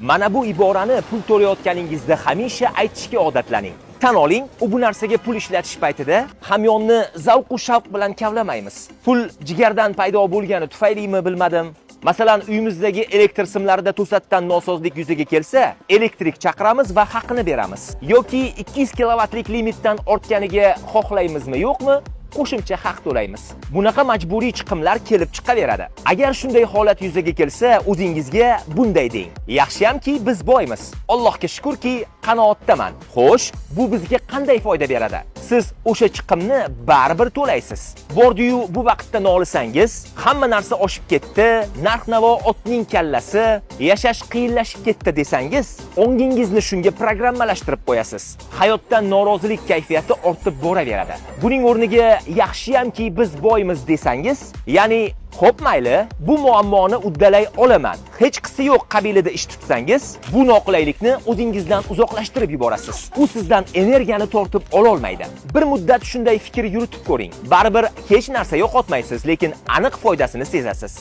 Mana bu iborani pul to'layotganingizda hamisha aytishga odatlaning. Tan oling, bu narsaga pul ishlatish paytida hamyonni zavq va shavq bilan kavlamaymiz. Pul jigardan paydo bo'lgani tufaylimi bilmadim. Masalan, uyimizdagi elektr simlarida to'satdan nosozlik yuzaga kelsa, elektrik chaqiramiz va haqini beramiz. Yoki 200 kilovatlik limitdan ortganiga xohlaymizmi, yo'qmi? Qo'shimcha haq to'laymiz. Bunaqa majburiy chiqimlar kelib chiqaveradi. Agar shunday holat yuzaga kelsa, o'zingizga bunday deng: yaxshiyamki biz boymiz. Allohga shukrki, qanoatdaman. Xo'sh, bu bizga qanday foyda beradi? Siz o'sha chiqimni baribir to'laysiz. Bordi-yu bu vaqtda nolisangiz, hamma narsa oshib ketdi, narx-navo otning kallasi, yashash qiyinlashib ketdi desangiz, ongingizni shunga programmalashtirib qo'yasiz. Hayotdan norozilik kayfiyati ortib boraveradi. Buning o'rniga yaxshiyamki biz boymiz desangiz, ya'ni xo'p mayli, bu muammoni uddalay olaman, hech qisi yo'q qabilida ish tutsangiz, bu noqulaylikni o'zingizdan uzoqlashtirib yuborasiz. U sizdan energiyani tortib ola olmaydi. Bir muddat shunday fikr yuritib ko'ring. Baribir hech narsa yo'qotmaysiz, lekin aniq foydasini sezasiz.